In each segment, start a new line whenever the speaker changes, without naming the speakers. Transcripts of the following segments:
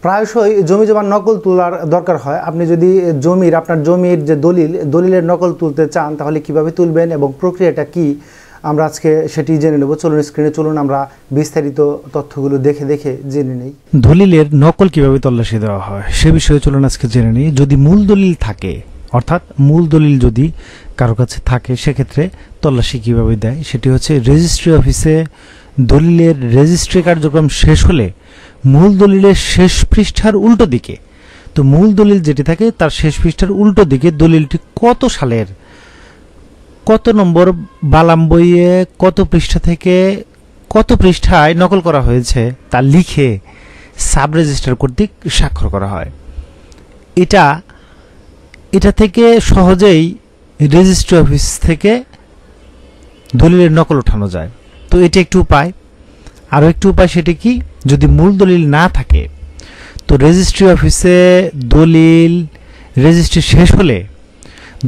প্রায়শই জমি জমার নকল তোলার দরকার হয়। আপনি যদি আপনার জমির যে দলিলের নকল তুলতে চান তাহলে কিভাবে তুলবেন এবং প্রক্রিয়াটা কি আমরা আজকে সেটি জেনে নেব। চলুন স্ক্রিনে চলুন আমরা বিস্তারিত তথ্যগুলো দেখে জেনে নেই।
দলিলের নকল কিভাবে তল্লাশি দেওয়া হয় সে বিষয়ে চলুন আজকে জেনে নিই। যদি মূল দলিল থাকে, অর্থাৎ মূল দলিল যদি কারো কাছে থাকে, সেক্ষেত্রে তল্লাশি কিভাবে দেয় সেটি হচ্ছে রেজিস্ট্রি অফিসে দলিলের রেজিস্ট্রি কার্যক্রম শেষ হলে মূল দলিলের শেষ পৃষ্ঠার উল্টো দিকে, তো মূল দলিল যেটি থাকে তার শেষ পৃষ্ঠার উল্টো দিকে দলিলটি কত সালের, কত নম্বর বালাম বইয়ে কত পৃষ্ঠা থেকে কত পৃষ্ঠায় নকল করা হয়েছে তা লিখে সাব রেজিস্ট্রার কর্তৃক স্বাক্ষর করা হয়। এটা থেকে সহজেই রেজিস্ট্রি অফিস থেকে দলিলের নকল ওঠানো যায়। তো এটি একটি উপায়। আরও একটি উপায়, সেটি কি, যদি মূল দলিল না থাকে তো রেজিস্ট্রি অফিসে দলিল রেজিস্ট্রি শেষ হলে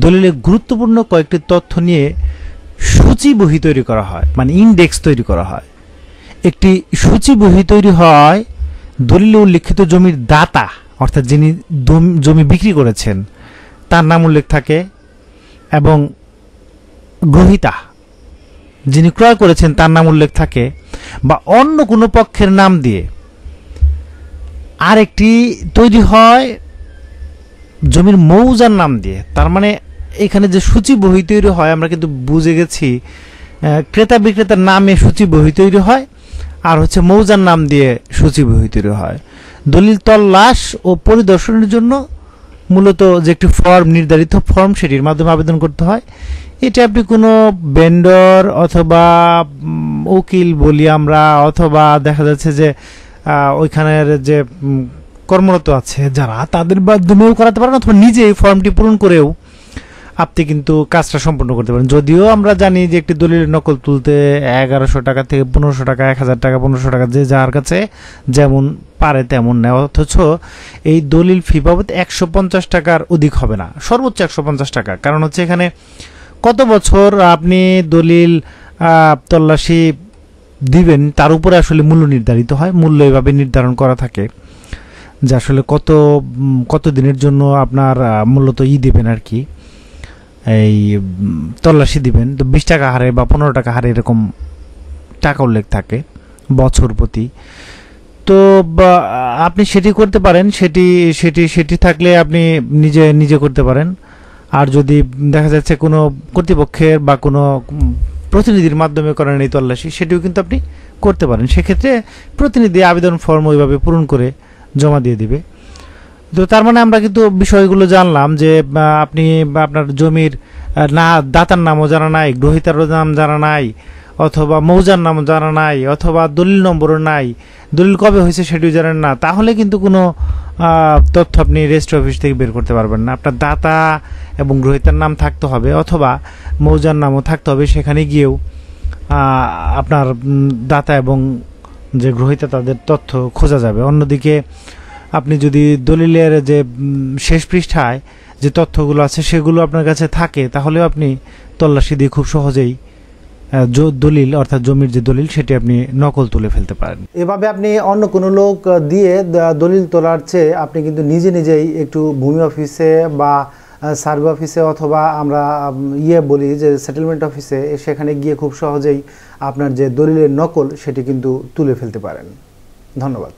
দলিলের গুরুত্বপূর্ণ কয়েকটি তথ্য নিয়ে সূচি বহি তৈরি করা হয়, মানে ইন্ডেক্স তৈরি করা হয়। একটি সূচি বহি তৈরি হয় দলিলে উল্লিখিত জমির দাতা, অর্থাৎ যিনি জমি বিক্রি করেছেন তার নাম উল্লেখ থাকে, এবং গ্রহীতা যিনি ক্রয় করেছেন তার নাম উল্লেখ থাকে, বা অন্য কোনো পক্ষের নাম দিয়ে। আর একটি তৈরি হয় জমির মৌজার নাম দিয়ে। তার মানে এখানে যে সূচি বহি তৈরি হয় আমরা কিন্তু বুঝে গেছি, ক্রেতা বিক্রেতার নামে সূচি বহি তৈরি হয়, আর হচ্ছে মৌজার নাম দিয়ে সূচি বহি তৈরি হয়। দলিল তল্লাশ ও পরিদর্শনের জন্য মূলত যে একটি ফর্ম, নির্ধারিত ফর্ম, সেটির মাধ্যমে আবেদন করতে হয়। এটা আপনি কোনো ভেন্ডর অথবা উকিল বলি আমরা, অথবা দেখা যাচ্ছে যে ওইখানের যে কর্মরত আছে যারা, তাদের মাধ্যমেও করাতে পারেন, অথবা নিজে এই ফর্মটি পূরণ করেও আপনি কিন্তু কাজটা সম্পন্ন করতে পারেন। যদিও আমরা জানি যে একটি দলিলের নকল তুলতে 1100 টাকা থেকে 1500 টাকা, 1000 টাকা, 1500 টাকা, যে যার কাছে যেমন পারে তেমন নেয়। অথচ এই দলিল ফি বাবদ 150 টাকার অধিক হবে না, সর্বোচ্চ 150 টাকা। কারণ হচ্ছে এখানে কত বছর আপনি দলিল তল্লাশি দিবেন তার উপরে আসলে মূল্য নির্ধারিত হয়। মূল্য এভাবে নির্ধারণ করা থাকে যে আসলে কত দিনের জন্য আপনার মূলত দিবেন আর কি, এই তল্লাশি দিবেন। তো 20 টাকা হারে বা 15 টাকা হারে এরকম টাকা উল্লেখ থাকে বছর প্রতি। তো আপনি সেটি করতে পারেন, সেটি থাকলে আপনি নিজে করতে পারেন। আর যদি দেখা যাচ্ছে কোনো কর্তৃপক্ষের বা কোনো প্রতিনিধির মাধ্যমে করেন এই তল্লাশি, সেটিও কিন্তু আপনি করতে পারেন। সেক্ষেত্রে প্রতিনিধি আবেদন ফর্ম ওইভাবে পূরণ করে জমা দিয়ে দিবে। তো তার মানে আমরা কিন্তু বিষয়গুলো জানলাম যে আপনি আপনার জমির দাতার নামও জানা নাই, গ্রহীতার নাম জানা নাই, অথবা মৌজার নাম জানা নাই, অথবা দলিল নম্বরও নাই, দলিল কবে হয়েছে সেটিও জানেন না, তাহলে কিন্তু কোনো তথ্য আপনি রেজিস্ট্রি অফিস থেকে বের করতে পারবেন না। আপনার দাতা এবং গ্রহীতার নাম থাকতে হবে, অথবা মৌজার নামও থাকতে হবে। সেখানে গিয়েও আপনার দাতা এবং যে গ্রহীতা তাদের তথ্য খোঁজা যাবে। অন্যদিকে আপনি যদি দলিলের যে শেষ পৃষ্ঠায় যে তথ্যগুলো আছে সেগুলো আপনার কাছে থাকে, তাহলেও আপনি তল্লাশি দিয়ে খুব সহজেই দলিল, অর্থাৎ জমির যে দলিল, সেটি আপনি নকল তুলে ফেলতে পারেন।
এভাবে আপনি অন্য কোনো লোক দিয়ে দলিল তোলার চেয়ে আপনি কিন্তু নিজেই একটু ভূমি অফিসে বা সার্ভে অফিসে, অথবা আমরা বলি যে সেটেলমেন্ট অফিসে, সেখানে গিয়ে খুব সহজেই আপনার যে দলিলের নকল সেটি কিন্তু তুলে ফেলতে পারেন। ধন্যবাদ।